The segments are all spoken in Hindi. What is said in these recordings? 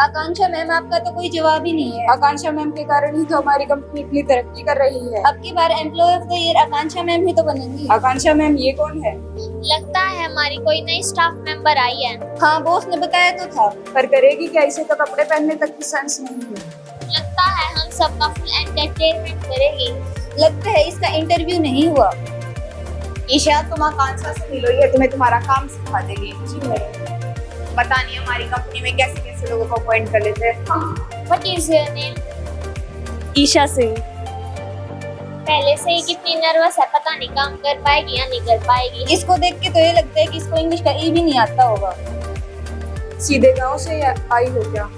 आकांक्षा मैम, आपका तो कोई जवाब ही नहीं है। आकांक्षा मैम के कारण ही तो हमारी कंपनी इतनी तरक्की कर रही है। अब की बार employee of the year Akanksha ma'am ही तो बनेंगी। आकांक्षा मैम ये कौन है? लगता है हमारी कोई नई स्टाफ मेंबर आई है। हाँ, बॉस ने बताया तो था। पर करेगी क्या? इसे तो कपड़े पहनने तक की सेंस नहीं है। लगता है हम सबका फुल एंटरटेनमेंट करेगी। लगता है इसका इंटरव्यू नहीं हुआ। ईशा, तुम आकांक्षा से मिलो, ये तुम्हें तुम्हारा काम सिखा देगी। पता नहीं हमारी कंपनी में कैसे कैसे लोगों को अपॉइंट कर लेते हैं। What is your name? Isha Singh. पहले से ही कितनी नर्वस है, पता नहीं काम कर पाएगी या नहीं कर पाएगी। इसको देख के तो ये लगता है कि इसको इंग्लिश का ई भी नहीं आता होगा। सीधे गांव से आई हो क्या?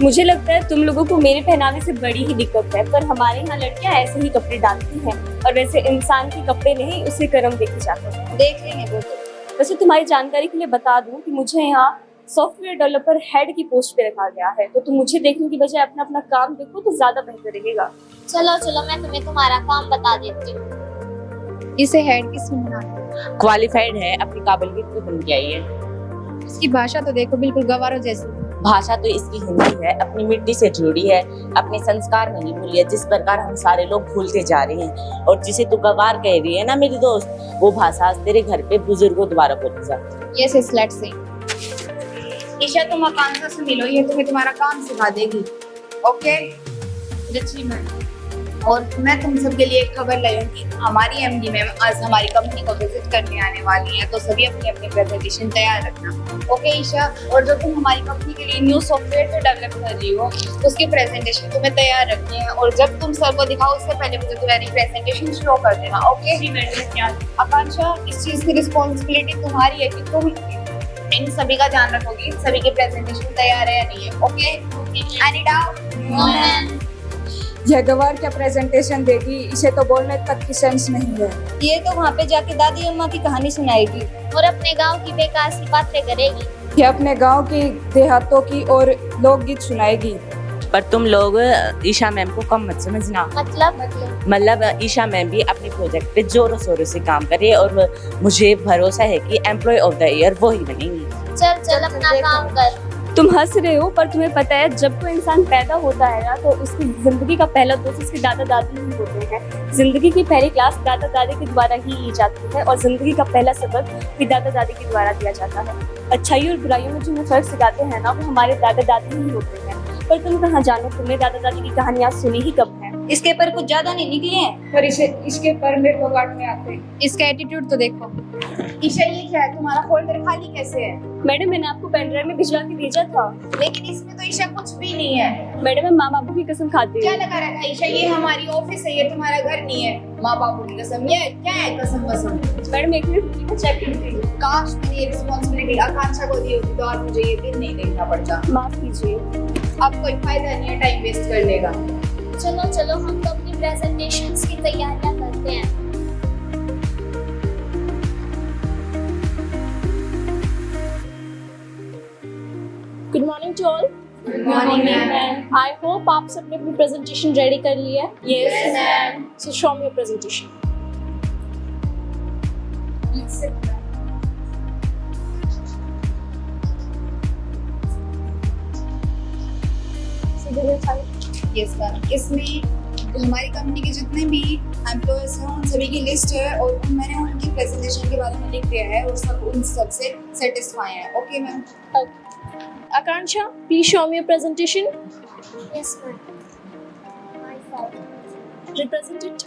मुझे लगता है तुम लोगों को मेरे पहनावे से बड़ी ही दिक्कत है, पर हमारे यहाँ लड़कियां ऐसे ही कपड़े डालती हैं। और वैसे इंसान के कपड़े नहीं, उसके कर्म देखे जाते हैं। देख लेंगे वो तो। वैसे तुम्हारी जानकारी के लिए बता दूं कि मुझे यहाँ सॉफ्टवेयर डेवलपर हेड की पोस्ट पे रखा गया है, तो तुम मुझे देखने की बजाय अपना अपना काम देखो तो ज्यादा बेहतर रहेगा। चलो चलो, मैं तुम्हें तुम्हारा काम बता देती हूँ। इसे हेड किसने बनाया? क्वालिफाइड है, अपनी काबिलियत पे बन के आई है। इसकी भाषा तो देखो बिल्कुल गवारों जैसी। भाषा तो इसकी हिंदी है, अपनी मिट्टी से जुड़ी है, अपने संस्कार नहीं भूली है, जिस प्रकार हम सारे लोग भूलते जा रहे हैं। और जिसे तू गवार कह रही है ना मेरी दोस्त, वो भाषा आज तेरे घर पे बुजुर्गों द्वारा बोली जाती है। Yes yes, let's see. Isha, तुम आकांक्षा से मिलो, ये तुम्हें तुम्हारा काम सिखा देगी। ओके? जी मैम। और मैं तुम सबके लिए एक खबर लाई हूँ कि हमारी एमडी मैम आज हमारी कंपनी को विजिट करने आने वाली है, तो सभी अपनी अपनी प्रेजेंटेशन तैयार रखना। ओके ईशा? और जो तुम हमारी कंपनी के लिए न्यू सॉफ्टवेयर तो डेवलप कर रही हो, उसकी प्रेजेंटेशन तुम्हें तैयार रखनी है। और जब तुम सर को दिखाओ उससे पहले मुझे तुम्हारी प्रेजेंटेशन शो कर देना। ओके जी मैडम। आकांक्षा, इस चीज की रिस्पॉन्सिबिलिटी तुम्हारी है कि तुम इन सभी का ध्यान रखोगी, सभी की प्रेजेंटेशन तैयार है या नहीं है। ओके? Any doubt? यह गवार क्या प्रेजेंटेशन देगी? इसे तो बोलने तक की सेंस नहीं है। ये तो वहाँ पे जाके दादी अम्मा की कहानी सुनाएगी और अपने गांव की बेकार सी बातें करेगी। यह अपने गांव की, देहातों की और लोकगीत सुनाएगी। पर तुम लोग ईशा मैम को कम मत समझना। मतलब ईशा मैम भी अपने प्रोजेक्ट पे जोरों शोरों से काम करे, और मुझे भरोसा है कि एम्प्लॉय ऑफ द ईयर वो ही बनेंगी। चल चल अपना काम कर। तुम हंस रहे हो, पर तुम्हें पता है जब कोई इंसान पैदा होता है ना, तो उसकी जिंदगी का पहला दोस्त उसके दादा दादी ही होते हैं। जिंदगी की पहली क्लास दादा दादी के द्वारा ही ली जाती है, और जिंदगी का पहला सबक भी दादा दादी के द्वारा दिया जाता है। अच्छाई और बुराइयों में जो हमें फर्क सिखाते हैं ना, वो हमारे दादा दादी ही होते हैं। पर तुम कहाँ जानो, तुमने दादा दादी की कहानियाँ सुनी ही कब है। इसके पर कुछ ज्यादा नहीं निकले हैं। पर इसके पर मेरे को काटने आते हैं। इसका एटीट्यूड तो देखो। ईशा, ये क्या है? तुम्हारा फोल्डर खाली कैसे है? मैडम, मैंने आपको पेन ड्राइव में भिजवा के भेजा था। लेकिन इसमें तो ईशा कुछ भी नहीं है। मैडम, मैं माँ बाबू की कसम खाती क्या हूँ। लगा रखा है ईशा? ये हमारी ऑफिस है, ये तुम्हारा घर नहीं है। माँ बापू की कसम? ये क्या है कसम कसम? मैडम, एक मिनट चेक करती हूँ। काश मैंने ये रिस्पॉन्सिबिलिटी आकांक्षा को दी होती तो आज मुझे ये दिन नहीं देखना पड़ता। माफ कीजिए। अब कोई फायदा नहीं है टाइम वेस्ट करने का। चलो चलो, हम तो अपनी प्रेजेंटेशंस की तैयारियां करते हैं। Good morning to all. Good morning ma'am. I hope आप सबने अपनी प्रेजेंटेशन रेडी कर ली है। Yes ma'am. So show me your presentation. Yes ma'am. इसमें हमारी कंपनी के जितने भी एम्प्लॉयज हैं उन सभी की लिस्ट है, और मैंने उनकी प्रेजेंटेशन के बारे में लिख दिया है, और सब उन सब से सेटिस्फाई है। Okay ma'am? Akansha, please show me your presentation. Yes ma'am. Represent it.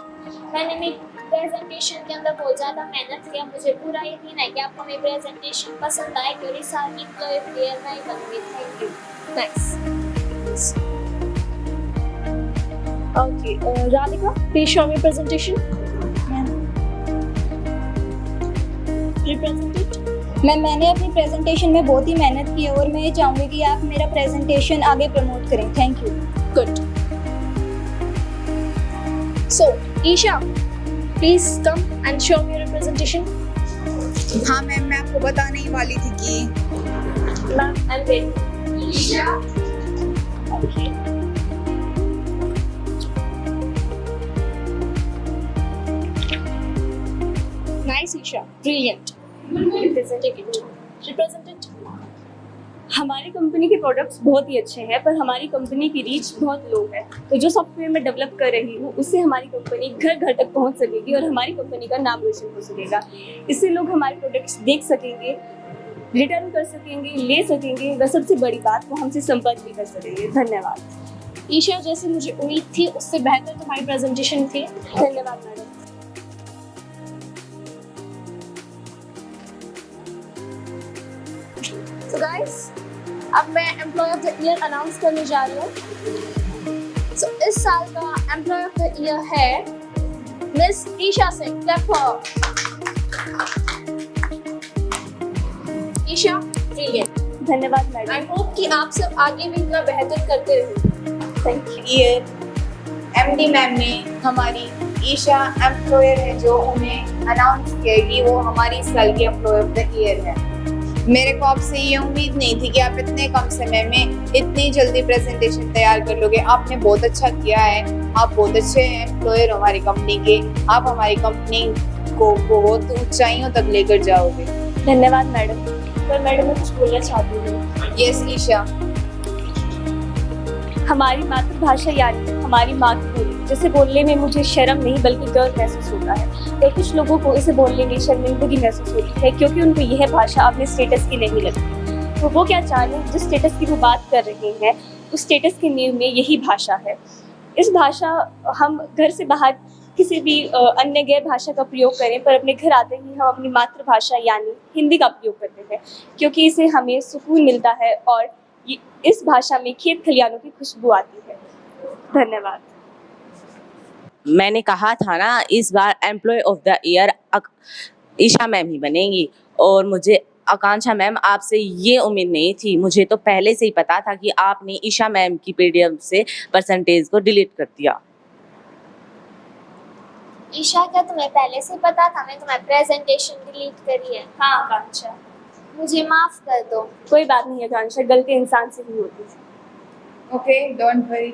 मैंने मेरी प्रेजेंटेशन के अंदर बहुत ज़्यादा मेहनत किया। मुझे पूरा यकीन है कि आपको मेरी प्रेजेंटेशन पसंद आएगी और इस साल की एम्प्लॉय ऑफ द ईयर मैं ही बनूंगी। Thank you. Nice. Okay, Radhika, please show me your presentation. Represent it. मैंने अपनी प्रेजेंटेशन में बहुत ही मेहनत की है, और मैं ये चाहूँगी कि आप मेरा प्रेजेंटेशन आगे प्रमोट करें। Thank you. Good. So, Isha, please come and show me your presentation. हाँ मैम, मैं आपको बताने ही वाली थी कि Ma'am, I'm ready. Isha. Okay. Nice, Isha. Brilliant. Represent it. Represent it. हमारी कंपनी के प्रोडक्ट्स बहुत ही अच्छे हैं, पर हमारी कंपनी की रीच बहुत लो है। तो जो सॉफ्टवेयर मैं डेवलप कर रही हूँ उससे हमारी कंपनी घर घर तक पहुँच सकेगी और हमारी कंपनी का नाम रोशन हो सकेगा। इससे लोग हमारे प्रोडक्ट्स देख सकेंगे, रिटर्न कर सकेंगे, ले सकेंगे, व सबसे बड़ी बात वो हमसे संपर्क भी कर सकेंगे। धन्यवाद। ईशा, जैसे मुझे उम्मीद थी उससे बेहतर तुम्हारी प्रेजेंटेशन थी। धन्यवाद मैडम। तो गाइस, अब मैं employee of the year announce करने जा रही हूँ। सो इस साल का एम्प्लॉय ऑफ द ईयर है miss Isha Singh. Clap for Isha. Brilliant. धन्यवाद मैडम। आई होप कि आप सब आगे भी इतना बेहतर करते रहे। Thank you. ये एमडी मैम ने हमारी ईशा एम्प्लॉयर है जो उन्हें अनाउंस किया कि वो हमारी इस साल की एम्प्लॉय ऑफ द ईयर है। मेरे को आपसे ये उम्मीद नहीं थी कि आप इतने कम समय में इतनी जल्दी प्रेजेंटेशन तैयार कर लोगे। आपने बहुत अच्छा किया है। आप बहुत अच्छे एम्प्लॉयर हो हमारी कंपनी के। आप हमारी कंपनी को बहुत ऊंचाइयों तक लेकर जाओगे। धन्यवाद मैडम। पर मैडम मैं कुछ बोलना चाहती हूँ। यस ईशा। हमारी मातृभाषा यानी हमारी मातृभूमि, जिसे बोलने में मुझे शर्म नहीं बल्कि गर्व महसूस होता है। तो कुछ लोगों को इसे बोलने में शर्मिंदगी महसूस होती है क्योंकि उनको यह भाषा अपने स्टेटस की नहीं लगती। तो वो क्या चाहें, जिस स्टेटस की वो बात कर रहे हैं उस स्टेटस की नींव में यही भाषा है। इस भाषा हम घर से बाहर किसी भी अन्य गैर भाषा का प्रयोग करें, पर अपने घर आते ही हम अपनी मातृभाषा यानी हिंदी का प्रयोग करते हैं क्योंकि इससे हमें सुकून मिलता है और इस भाषा में खेत खलियानों की खुशबू आती है। धन्यवाद। मैंने कहा था ना इस बार employee of the year Isha ma'am ही बनेंगी और मुझे आकांक्षा मैम आपसे ये उम्मीद नहीं थी। मुझे तो पहले से ही पता था कि आपने ईशा मैम की पीडीएफ से परसेंटेज को डिलीट कर दिया। ईशा, क्या तुम्हें पहले से पता था मैं तुम्हारी प्रेजेंटेशन डिलीट करी है? हाँ आकांक्षा। मुझे माफ कर दो। कोई बात नहीं आकांक्षा, गलती इंसान से ही होती है। Okay, don't worry.